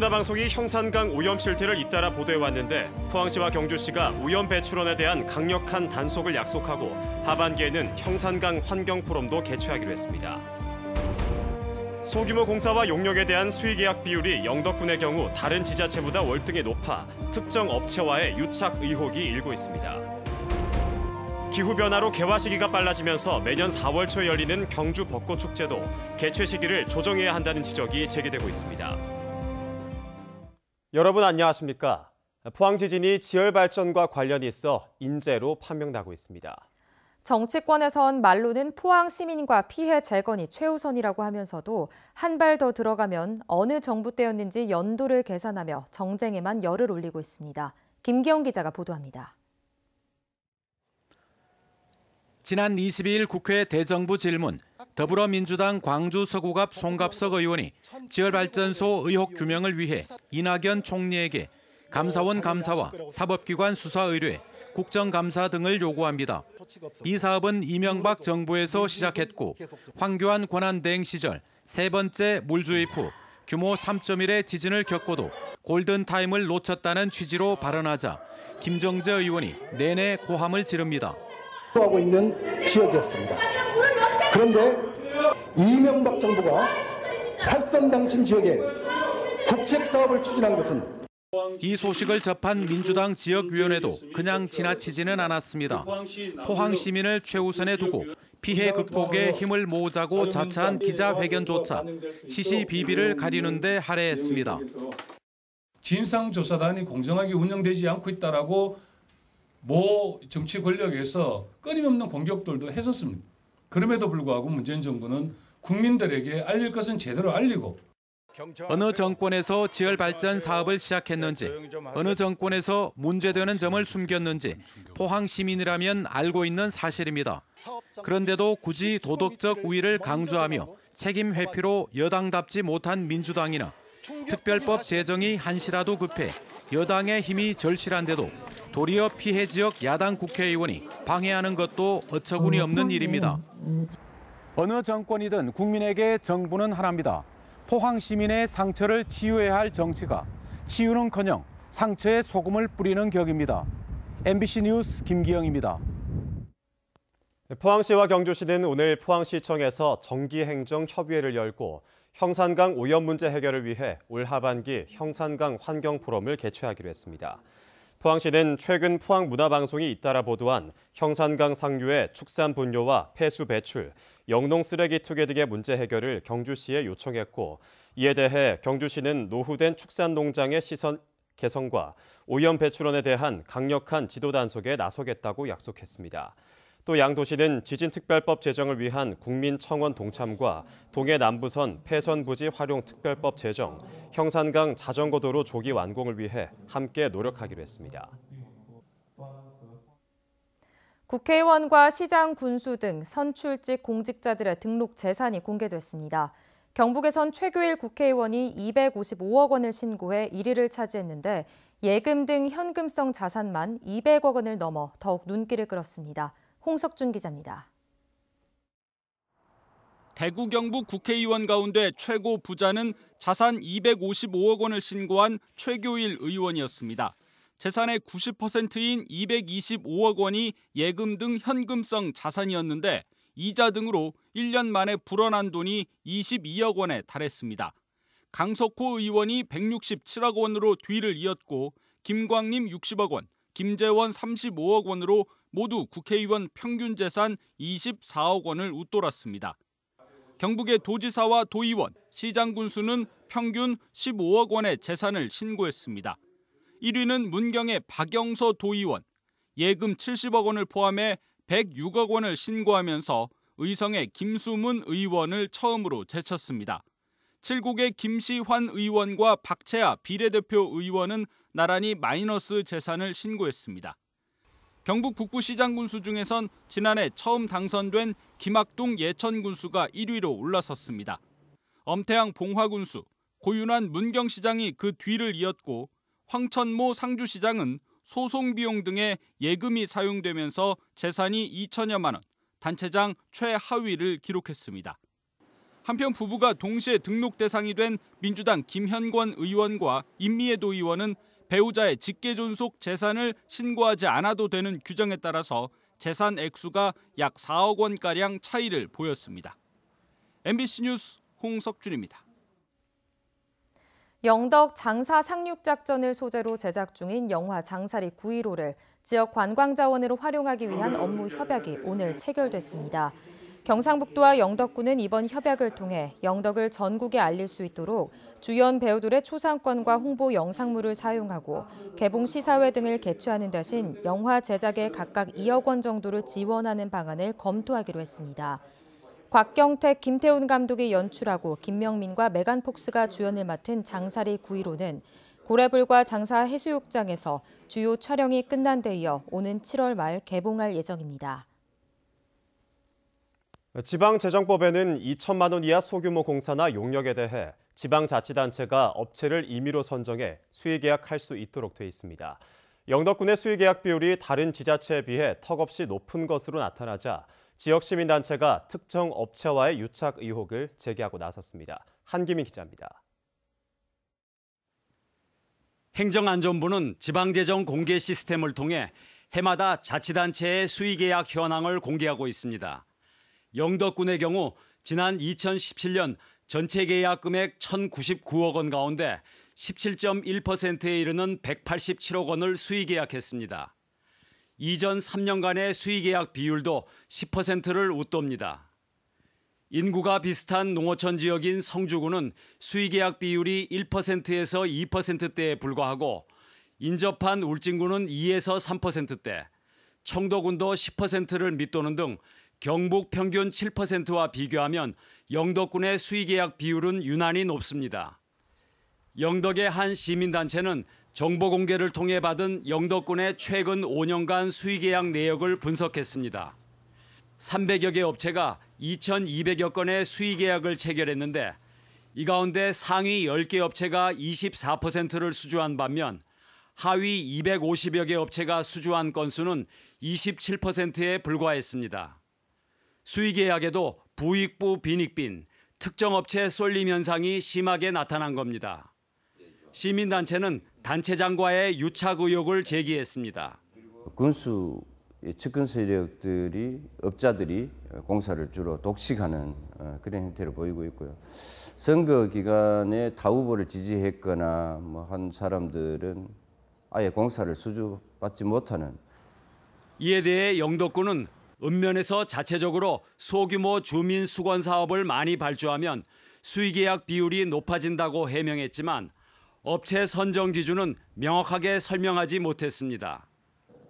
포항문화방송이 형산강 오염 실태를 잇따라 보도해왔는데 포항시와 경주시가 오염 배출원에 대한 강력한 단속을 약속하고 하반기에는 형산강 환경포럼도 개최하기로 했습니다. 소규모 공사와 용역에 대한 수의계약 비율이 영덕군의 경우 다른 지자체보다 월등히 높아 특정 업체와의 유착 의혹이 일고 있습니다. 기후변화로 개화 시기가 빨라지면서 매년 4월 초에 열리는 경주 벚꽃축제도 개최 시기를 조정해야 한다는 지적이 제기되고 있습니다. 여러분 안녕하십니까? 포항 지진이 지열 발전과 관련이 있어 인재로 판명나고 있습니다. 정치권에선 말로는 포항 시민과 피해 재건이 최우선이라고 하면서도 한 발 더 들어가면 어느 정부 때였는지 연도를 계산하며 정쟁에만 열을 올리고 있습니다. 김기영 기자가 보도합니다. 지난 22일 국회 대정부 질문, 더불어민주당 광주 서구갑 송갑석 의원이 지열발전소 의혹 규명을 위해 이낙연 총리에게 감사원 감사와 사법기관 수사 의뢰, 국정감사 등을 요구합니다. 이 사업은 이명박 정부에서 시작했고 황교안 권한대행 시절 세 번째 물주입 후 규모 3.1의 지진을 겪고도 골든타임을 놓쳤다는 취지로 발언하자 김정재 의원이 내내 고함을 지릅니다. 하고 있는 지역이었습니다. 그런데 이명박 정부가 활성당신 지역에 국책 사업을 추진한 것은 이 소식을 접한 민주당 지역위원회도 그냥 지나치지는 않았습니다. 포항 시민을 최우선에 두고 피해 극복에 힘을 모으자고 자처한 기자회견조차 시시비비를 가리는 데 할애했습니다. 진상조사단이 공정하게 운영되지 않고 있다라고 모 정치 권력에서 끊임없는 공격들도 했었습니다. 그럼에도 불구하고 문재인 정부는 국민들에게 알릴 것은 제대로 알리고 어느 정권에서 지열발전 사업을 시작했는지, 어느 정권에서 문제되는 점을 숨겼는지 포항 시민이라면 알고 있는 사실입니다. 그런데도 굳이 도덕적 우위를 강조하며 책임 회피로 여당답지 못한 민주당이나 특별법 제정이 한시라도 급해 여당의 힘이 절실한데도 도리어 피해 지역 야당 국회의원이 방해하는 것도 어처구니 없는 일입니다. 어느 정권이든 국민에게 정부는 하나입니다. 포항 시민의 상처를 치유해야 할 정치가 치유는커녕 상처에 소금을 뿌리는 격입니다. MBC 뉴스 김기영입니다. 포항시와 경주시는 오늘 포항시청에서 정기행정협의회를 열고 형산강 오염 문제 해결을 위해 올 하반기 형산강 환경포럼을 개최하기로 했습니다. 포항시는 최근 포항문화방송이 잇따라 보도한 형산강 상류의 축산 분뇨와 폐수 배출, 영농 쓰레기 투기 등의 문제 해결을 경주시에 요청했고 이에 대해 경주시는 노후된 축산 농장의 시선 개선과 오염 배출원에 대한 강력한 지도 단속에 나서겠다고 약속했습니다. 또 양 도시는 지진특별법 제정을 위한 국민청원 동참과 동해 남부선 폐선부지 활용 특별법 제정, 형산강 자전거도로 조기 완공을 위해 함께 노력하기로 했습니다. 국회의원과 시장, 군수 등 선출직 공직자들의 등록 재산이 공개됐습니다. 경북에선 최규일 국회의원이 255억 원을 신고해 1위를 차지했는데 예금 등 현금성 자산만 200억 원을 넘어 더욱 눈길을 끌었습니다. 홍석준 기자입니다. 대구 경북 국회의원 가운데 최고 부자는 자산 255억 원을 신고한 최교일 의원이었습니다. 재산의 90%인 225억 원이 예금 등 현금성 자산이었는데 이자 등으로 1년 만에 불어난 돈이 22억 원에 달했습니다. 강석호 의원이 167억 원으로 뒤를 이었고 김광림 60억 원, 김재원 35억 원으로 모두 국회의원 평균 재산 24억 원을 웃돌았습니다. 경북의 도지사와 도의원, 시장 군수는 평균 15억 원의 재산을 신고했습니다. 1위는 문경의 박영서 도의원, 예금 70억 원을 포함해 106억 원을 신고하면서 의성의 김수문 의원을 처음으로 제쳤습니다. 칠곡의 김시환 의원과 박채아 비례대표 의원은 나란히 마이너스 재산을 신고했습니다. 경북 북부시장 군수 중에선 지난해 처음 당선된 김학동 예천 군수가 1위로 올라섰습니다. 엄태양 봉화 군수, 고윤환 문경시장이 그 뒤를 이었고 황천모 상주시장은 소송 비용 등의 예금이 사용되면서 재산이 2천여만 원, 단체장 최하위를 기록했습니다. 한편 부부가 동시에 등록 대상이 된 민주당 김현권 의원과 임미애도 의원은 배우자의 직계존속 재산을 신고하지 않아도 되는 규정에 따라서 재산 액수가 약 4억 원가량 차이를 보였습니다. MBC 뉴스 홍석준입니다. 영덕 장사 상륙 작전을 소재로 제작 중인 영화 장사리 9.15를 지역 관광자원으로 활용하기 위한 업무 협약이 오늘 체결됐습니다. 경상북도와 영덕군은 이번 협약을 통해 영덕을 전국에 알릴 수 있도록 주연 배우들의 초상권과 홍보 영상물을 사용하고 개봉 시사회 등을 개최하는 대신 영화 제작에 각각 2억 원 정도를 지원하는 방안을 검토하기로 했습니다. 곽경택, 김태훈 감독이 연출하고 김명민과 메간 폭스가 주연을 맡은 장사리 9.15는 고래불과 장사 해수욕장에서 주요 촬영이 끝난 데 이어 오는 7월 말 개봉할 예정입니다. 지방재정법에는 2천만 원 이하 소규모 공사나 용역에 대해 지방자치단체가 업체를 임의로 선정해 수의계약할 수 있도록 돼 있습니다. 영덕군의 수의계약 비율이 다른 지자체에 비해 턱없이 높은 것으로 나타나자 지역 시민단체가 특정 업체와의 유착 의혹을 제기하고 나섰습니다. 한기민 기자입니다. 행정안전부는 지방재정 공개 시스템을 통해 해마다 자치단체의 수의계약 현황을 공개하고 있습니다. 영덕군의 경우 지난 2017년 전체 계약 금액 1,099억 원 가운데 17.1%에 이르는 187억 원을 수의계약했습니다. 이전 3년간의 수의계약 비율도 10%를 웃돕니다. 인구가 비슷한 농어촌 지역인 성주군은 수의계약 비율이 1%에서 2%대에 불과하고 인접한 울진군은 2에서 3%대, 청도군도 10%를 밑도는 등 경북 평균 7%와 비교하면 영덕군의 수의계약 비율은 유난히 높습니다. 영덕의 한 시민단체는 정보 공개를 통해 받은 영덕군의 최근 5년간 수의계약 내역을 분석했습니다. 300여 개 업체가 2,200여 건의 수의계약을 체결했는데 이 가운데 상위 10개 업체가 24%를 수주한 반면 하위 250여 개 업체가 수주한 건수는 27%에 불과했습니다. 수의계약에도 부익부 빈익빈, 특정 업체 쏠림 현상이 심하게 나타난 겁니다. 시민단체는 단체장과의 유착 의혹을 제기했습니다. 군수 측근 세력들이 업자들이 공사를 주로 독식하는 그런 형태를 보이고 있고요. 선거 기간에 타 후보를 지지했거나 한 사람들은 아예 공사를 수주받지 못하는. 이에 대해 영덕군은 읍면에서 자체적으로 소규모 주민 수건 사업을 많이 발주하면 수의계약 비율이 높아진다고 해명했지만 업체 선정 기준은 명확하게 설명하지 못했습니다.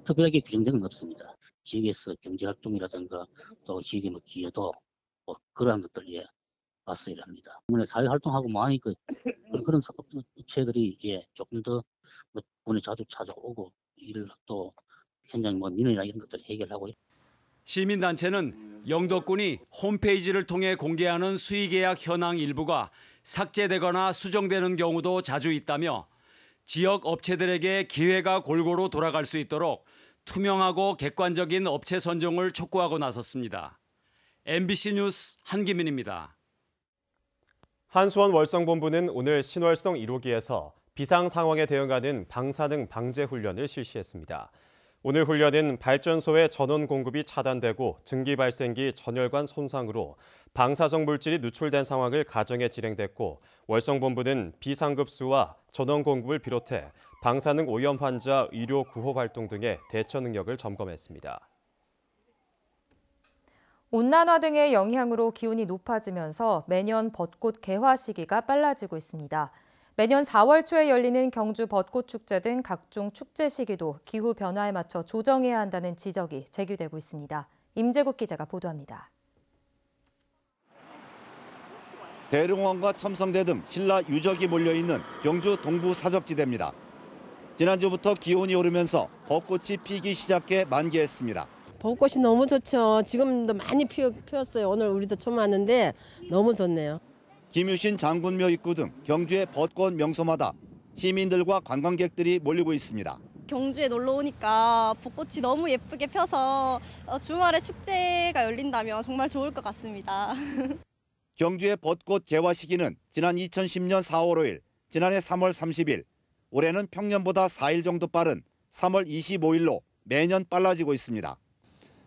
특별하게 규정된 건 없습니다. 지역에서 경제활동이라든가 또 지역의 기여도 그러한 것들에 맞서 일합니다. 때문에 사회활동하고 많이 그런 업체들이 조금 더 군에 자주 찾아오고 일을 또 현장 민원이나 이런 것들을 해결하고. 시민단체는 영덕군이 홈페이지를 통해 공개하는 수의계약 현황 일부가 삭제되거나 수정되는 경우도 자주 있다며 지역 업체들에게 기회가 골고루 돌아갈 수 있도록 투명하고 객관적인 업체 선정을 촉구하고 나섰습니다. MBC 뉴스 한기민입니다. 한수원 월성본부는 오늘 신월성 1호기에서 비상 상황에 대응하는 방사능 방제 훈련을 실시했습니다. 오늘 훈련은 발전소의 전원 공급이 차단되고 증기 발생기 전열관 손상으로 방사성 물질이 누출된 상황을 가정해 진행됐고 월성본부는 비상급수와 전원 공급을 비롯해 방사능 오염 환자 의료 구호 활동 등의 대처 능력을 점검했습니다. 온난화 등의 영향으로 기온이 높아지면서 매년 벚꽃 개화 시기가 빨라지고 있습니다. 매년 4월 초에 열리는 경주 벚꽃축제 등 각종 축제 시기도 기후 변화에 맞춰 조정해야 한다는 지적이 제기되고 있습니다. 임재국 기자가 보도합니다. 대릉원과 첨성대 등 신라 유적이 몰려있는 경주 동부 사적지대입니다. 지난주부터 기온이 오르면서 벚꽃이 피기 시작해 만개했습니다. 벚꽃이 너무 좋죠. 지금도 많이 피었어요. 오늘 우리도 처음 왔는데 너무 좋네요. 김유신 장군묘 입구 등 경주의 벚꽃 명소마다 시민들과 관광객들이 몰리고 있습니다. 경주에 놀러 오니까 벚꽃이 너무 예쁘게 펴서 주말에 축제가 열린다면 정말 좋을 것 같습니다. 경주의 벚꽃 개화 시기는 지난 2010년 4월 5일, 지난해 3월 30일, 올해는 평년보다 4일 정도 빠른 3월 25일로 매년 빨라지고 있습니다.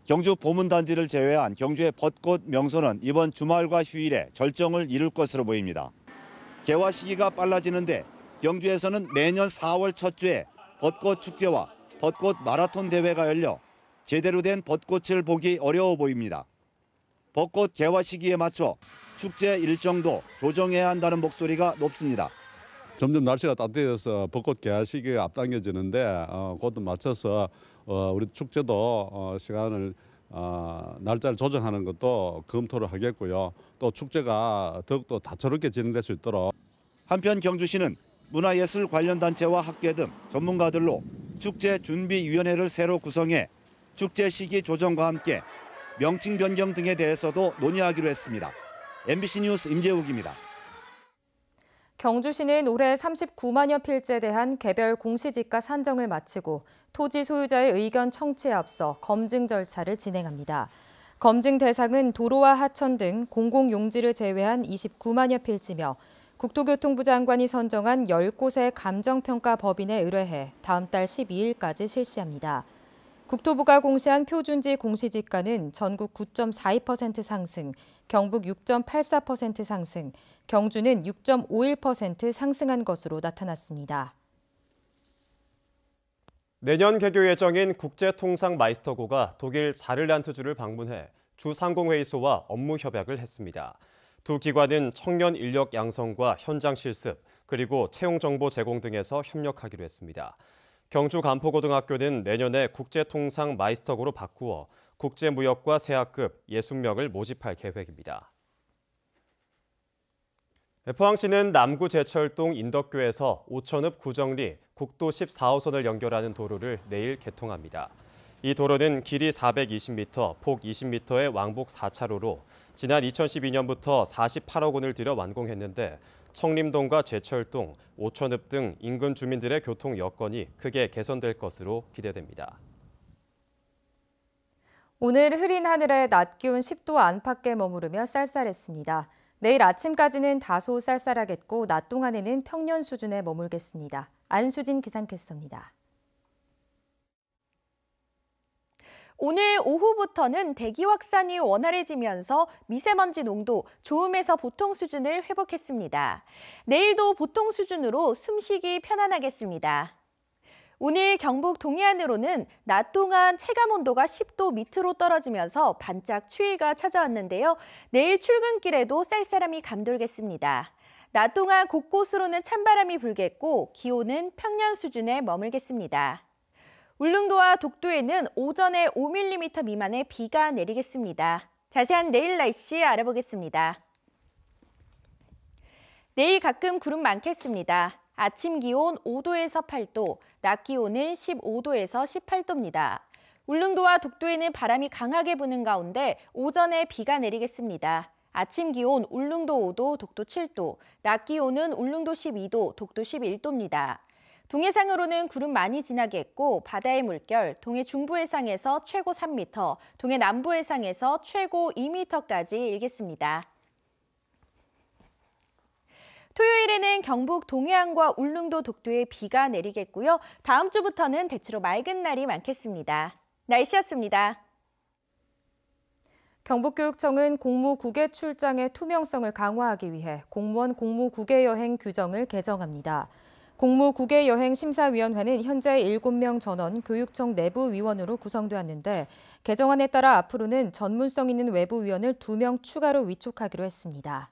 경주 보문단지를 제외한 경주의 벚꽃 명소는 이번 주말과 휴일에 절정을 이룰 것으로 보입니다. 개화 시기가 빨라지는데 경주에서는 매년 4월 첫 주에 벚꽃 축제와 벚꽃 마라톤 대회가 열려 제대로 된 벚꽃을 보기 어려워 보입니다. 벚꽃 개화 시기에 맞춰 축제 일정도 조정해야 한다는 목소리가 높습니다. 점점 날씨가 따뜻해져서 벚꽃 개화 시기가 앞당겨지는데 그것도 맞춰서 우리 축제도 시간을 날짜를 조정하는 것도 검토를 하겠고요. 또 축제가 더욱더 다채롭게 진행될 수 있도록. 한편 경주시는 문화예술 관련 단체와 학계 등 전문가들로 축제준비위원회를 새로 구성해 축제 시기 조정과 함께 명칭 변경 등에 대해서도 논의하기로 했습니다. MBC 뉴스 임재욱입니다. 경주시는 올해 39만여 필지에 대한 개별 공시지가 산정을 마치고 토지 소유자의 의견 청취에 앞서 검증 절차를 진행합니다. 검증 대상은 도로와 하천 등 공공용지를 제외한 29만여 필지며 국토교통부 장관이 선정한 10곳의 감정평가 법인에 의뢰해 다음 달 12일까지 실시합니다. 국토부가 공시한 표준지 공시지가는 전국 9.42% 상승, 경북 6.84% 상승, 경주는 6.51% 상승한 것으로 나타났습니다. 내년 개교 예정인 국제통상 마이스터고가 독일 자를란트주를 방문해 주 상공회의소와 업무 협약을 했습니다. 두 기관은 청년 인력 양성과 현장 실습, 그리고 채용 정보 제공 등에서 협력하기로 했습니다. 경주 간포고등학교는 내년에 국제통상 마이스터고로 바꾸어 국제무역과 새학급 60명을 모집할 계획입니다. 포항시는 남구제철동 인덕교에서 오천읍 구정리 국도 14호선을 연결하는 도로를 내일 개통합니다. 이 도로는 길이 420m, 폭 20m의 왕복 4차로로 지난 2012년부터 48억 원을 들여 완공했는데 청림동과 제철동, 오천읍 등 인근 주민들의 교통 여건이 크게 개선될 것으로 기대됩니다. 오늘 흐린 하늘에 낮 기온 10도 안팎에 머무르며 쌀쌀했습니다. 내일 아침까지는 다소 쌀쌀하겠고 낮 동안에는 평년 수준에 머물겠습니다. 안수진 기상캐스터입니다. 오늘 오후부터는 대기 확산이 원활해지면서 미세먼지 농도 좋음에서 보통 수준을 회복했습니다. 내일도 보통 수준으로 숨쉬기 편안하겠습니다. 오늘 경북 동해안으로는 낮 동안 체감 온도가 10도 밑으로 떨어지면서 반짝 추위가 찾아왔는데요. 내일 출근길에도 쌀쌀함이 감돌겠습니다. 낮 동안 곳곳으로는 찬바람이 불겠고 기온은 평년 수준에 머물겠습니다. 울릉도와 독도에는 오전에 5mm 미만의 비가 내리겠습니다. 자세한 내일 날씨 알아보겠습니다. 내일 가끔 구름 많겠습니다. 아침 기온 5도에서 8도, 낮 기온은 15도에서 18도입니다. 울릉도와 독도에는 바람이 강하게 부는 가운데 오전에 비가 내리겠습니다. 아침 기온 울릉도 5도, 독도 7도, 낮 기온은 울릉도 12도, 독도 11도입니다. 동해상으로는 구름 많이 지나겠고 바다의 물결 동해 중부 해상에서 최고 3m, 동해 남부 해상에서 최고 2m까지 일겠습니다. 토요일에는 경북 동해안과 울릉도 독도에 비가 내리겠고요. 다음 주부터는 대체로 맑은 날이 많겠습니다. 날씨였습니다. 경북교육청은 공무 국외 출장의 투명성을 강화하기 위해 공무원 공무 국외 여행 규정을 개정합니다. 공무 국외 여행 심사위원회는 현재 7명 전원 교육청 내부 위원으로 구성되었는데 개정안에 따라 앞으로는 전문성 있는 외부 위원을 2명 추가로 위촉하기로 했습니다.